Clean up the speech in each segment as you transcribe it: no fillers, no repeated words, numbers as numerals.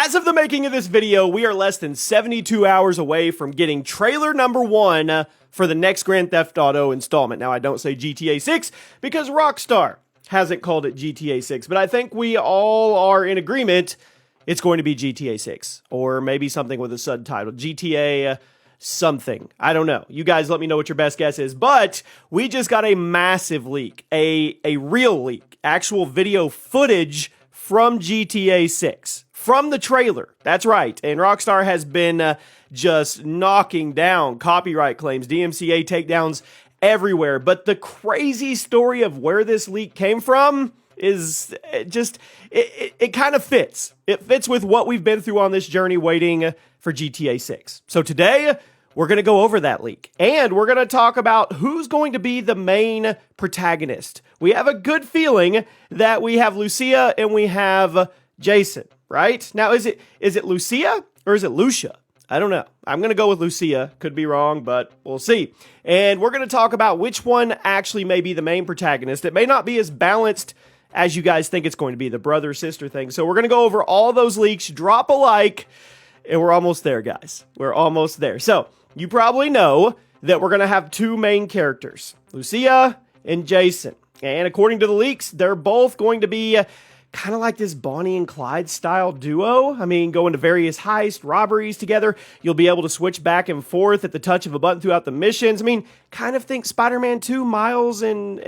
As of the making of this video, we are less than 72 hours away from getting trailer number 1 for the next Grand Theft Auto installment. Now, I don't say GTA 6 because Rockstar hasn't called it GTA 6, but I think we all are in agreement it's going to be GTA 6, or maybe something with a subtitle, GTA something. I don't know. You guys let me know what your best guess is, but we just got a massive leak, a real leak, actual video footage from GTA 6, from the trailer. That's right, and Rockstar has been just knocking down copyright claims, DMCA takedowns everywhere, but the crazy story of where this leak came from is just, it kind of fits. It fits with what we've been through on this journey waiting for GTA 6. So today, we're going to go over that leak, and we're going to talk about who's going to be the main protagonist. We have a good feeling that we have Lucia and we have Jason, right? Now, is it Lucia or is it Lucia? I don't know. I'm going to go with Lucia. Could be wrong, but we'll see. And we're going to talk about which one actually may be the main protagonist. It may not be as balanced as you guys think it's going to be, the brother-sister thing. So we're going to go over all those leaks, drop a like, and we're almost there, guys. We're almost there. So you probably know that we're going to have two main characters, Lucia and Jason. And according to the leaks, they're both going to be kind of like this Bonnie and Clyde style duo. I mean, going to various heists, robberies together. You'll be able to switch back and forth at the touch of a button throughout the missions. I mean, kind of think Spider-Man 2, Miles and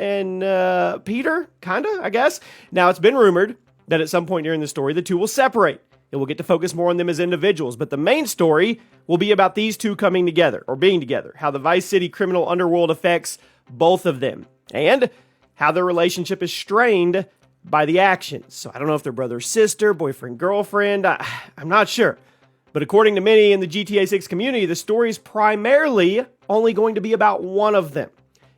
Peter, kind of, I guess. Now, it's been rumored that at some point during the story, the two will separate, and we'll get to focus more on them as individuals. But the main story will be about these two coming together, or being together, how the Vice City criminal underworld affects both of them, and how their relationship is strained by the actions. So I don't know if they're brother, sister, boyfriend, girlfriend. I'm not sure. But according to many in the GTA 6 community, the story is primarily only going to be about one of them.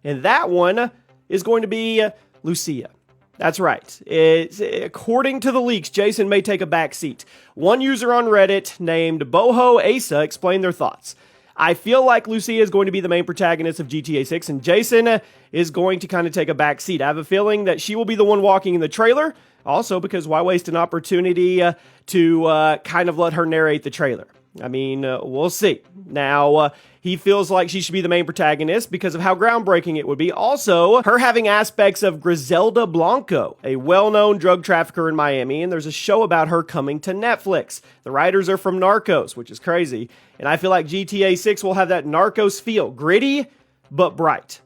And that one is going to be Lucia. That's right. According to the leaks, Jason may take a back seat. One user on Reddit named Boho Asa explained their thoughts. I feel like Lucia is going to be the main protagonist of GTA 6, and Jason is going to kind of take a back seat. I have a feeling that she will be the one walking in the trailer, also because why waste an opportunity to kind of let her narrate the trailer? I mean, we'll see. Now, he feels like she should be the main protagonist because of how groundbreaking it would be. Also, her having aspects of Griselda Blanco, a well-known drug trafficker in Miami, and there's a show about her coming to Netflix. The writers are from Narcos, which is crazy, and I feel like GTA 6 will have that Narcos feel, gritty but bright.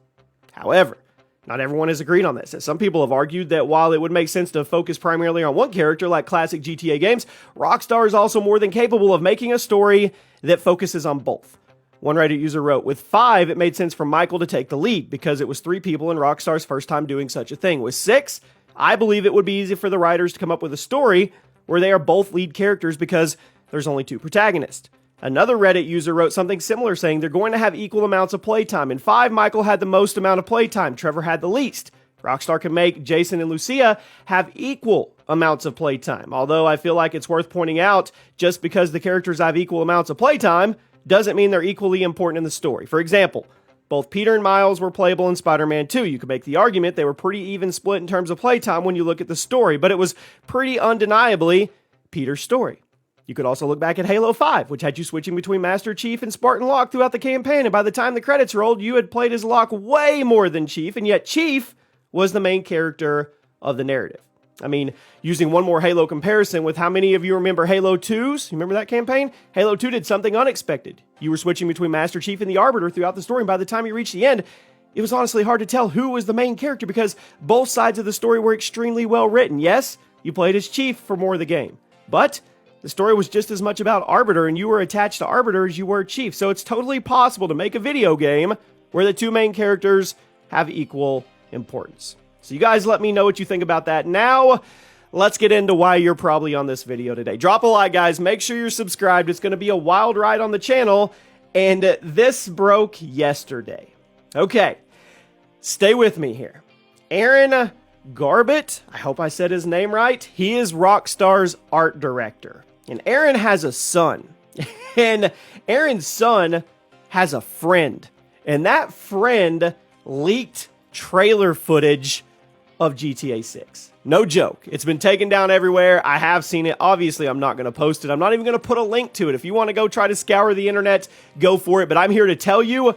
However, not everyone has agreed on this, as some people have argued that while it would make sense to focus primarily on one character like classic GTA games, Rockstar is also more than capable of making a story that focuses on both. One Reddit user wrote, with 5, it made sense for Michael to take the lead because it was 3 people in Rockstar's first time doing such a thing. With 6, I believe it would be easy for the writers to come up with a story where they are both lead characters because there's only 2 protagonists. Another Reddit user wrote something similar, saying they're going to have equal amounts of playtime. In 5, Michael had the most amount of playtime. Trevor had the least. Rockstar can make Jason and Lucia have equal amounts of playtime. Although I feel like it's worth pointing out, just because the characters have equal amounts of playtime doesn't mean they're equally important in the story. For example, both Peter and Miles were playable in Spider-Man 2. You could make the argument they were pretty even split in terms of playtime when you look at the story, but it was pretty undeniably Peter's story. You could also look back at Halo 5, which had you switching between Master Chief and Spartan Locke throughout the campaign, and by the time the credits rolled, you had played as Locke way more than Chief, and yet Chief was the main character of the narrative. I mean, using one more Halo comparison, with how many of you remember Halo 2's? You remember that campaign? Halo 2 did something unexpected. You were switching between Master Chief and the Arbiter throughout the story, and by the time you reached the end, it was honestly hard to tell who was the main character because both sides of the story were extremely well written. Yes, you played as Chief for more of the game, but the story was just as much about Arbiter, and you were attached to Arbiter as you were Chief. So it's totally possible to make a video game where the 2 main characters have equal importance. So you guys let me know what you think about that. Now, let's get into why you're probably on this video today. Drop a like, guys. Make sure you're subscribed. It's going to be a wild ride on the channel, and this broke yesterday. Okay, stay with me here. Aaron Garbett, I hope I said his name right. He is Rockstar's art director. And Aaron has a son. And Aaron's son has a friend. And that friend leaked trailer footage of GTA 6. No joke. It's been taken down everywhere. I have seen it. Obviously, I'm not going to post it. I'm not even going to put a link to it. If you want to go try to scour the internet, go for it. But I'm here to tell you,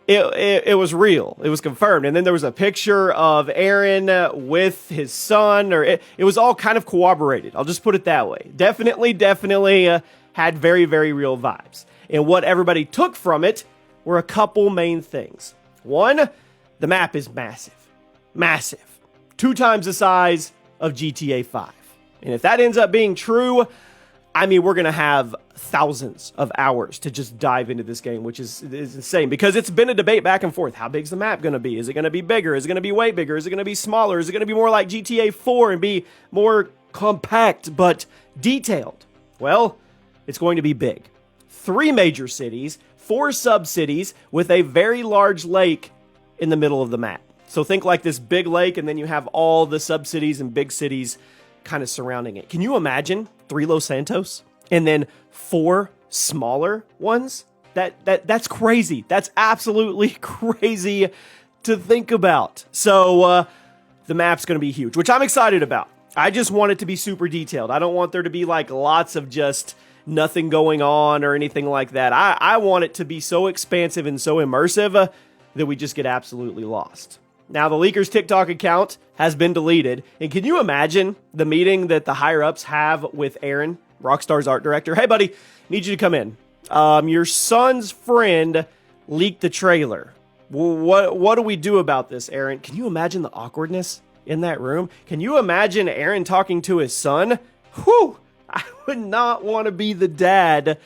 it was real. It was confirmed. And then there was a picture of Aaron with his son, or it was all kind of corroborated. I'll just put it that way. Definitely had very, very real vibes. And what everybody took from it were a couple main things. One, the map is massive. Massive. 2 times the size of GTA 5. And if that ends up being true, I mean, we're going to have thousands of hours to just dive into this game, which is insane, because it's been a debate back and forth. How big's the map going to be? Is it going to be bigger? Is it going to be way bigger? Is it going to be smaller? Is it going to be more like GTA 4 and be more compact but detailed? Well, it's going to be big. 3 major cities, 4 sub-cities with a very large lake in the middle of the map. So think like this big lake, and then you have all the sub-cities and big cities kind of surrounding it. Can you imagine 3 Los Santos and then 4 smaller ones? That's crazy. That's absolutely crazy to think about. So the map's going to be huge, which I'm excited about. I just want it to be super detailed. I don't want there to be like lots of just nothing going on or anything like that. I want it to be so expansive and so immersive that we just get absolutely lost. Now, the leaker's TikTok account has been deleted. And can you imagine the meeting that the higher-ups have with Aaron, Rockstar's art director? Hey, buddy, need you to come in. Your son's friend leaked the trailer. What do we do about this, Aaron? Can you imagine the awkwardness in that room? Can you imagine Aaron talking to his son? Whew! I would not want to be the dad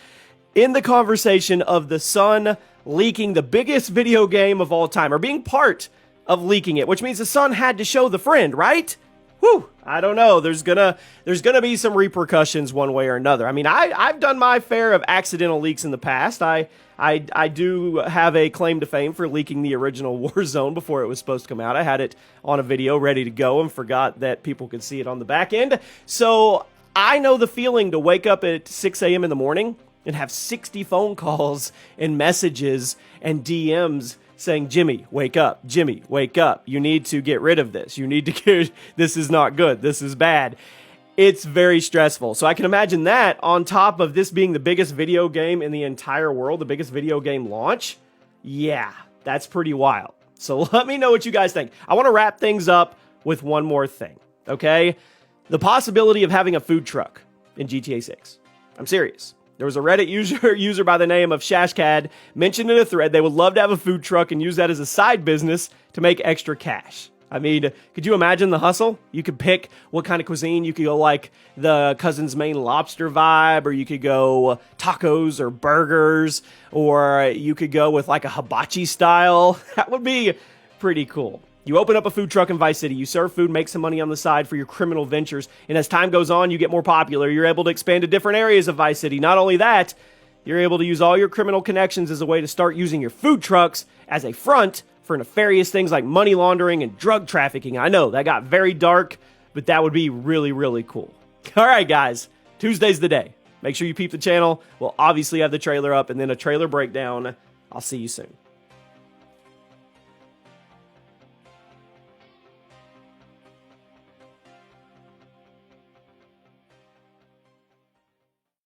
in the conversation of the son leaking the biggest video game of all time, or being part of leaking it, which means the son had to show the friend, right? Whew, I don't know. There's gonna be some repercussions one way or another. I mean, I've done my fair of accidental leaks in the past. I do have a claim to fame for leaking the original Warzone before it was supposed to come out. I had it on a video ready to go and forgot that people could see it on the back end. So I know the feeling to wake up at 6 a.m. in the morning and have 60 phone calls and messages and DMs saying, Jimmy, wake up. Jimmy, wake up. You need to get rid of this. You need to get, this is not good. This is bad. It's very stressful. So I can imagine that on top of this being the biggest video game in the entire world, the biggest video game launch. Yeah, that's pretty wild. So let me know what you guys think. I want to wrap things up with one more thing, okay? The possibility of having a food truck in GTA 6. I'm serious. There was a Reddit user by the name of Shashcad mentioned in a thread they would love to have a food truck and use that as a side business to make extra cash. I mean, could you imagine the hustle? You could pick what kind of cuisine. You could go like the Cousin's Maine lobster vibe, or you could go tacos or burgers, or you could go with like a hibachi style. That would be pretty cool. You open up a food truck in Vice City, you serve food, make some money on the side for your criminal ventures, and as time goes on, you get more popular. You're able to expand to different areas of Vice City. Not only that, you're able to use all your criminal connections as a way to start using your food trucks as a front for nefarious things like money laundering and drug trafficking. I know, that got very dark, but that would be really, really cool. All right, guys, Tuesday's the day. Make sure you peep the channel. We'll obviously have the trailer up and then a trailer breakdown. I'll see you soon.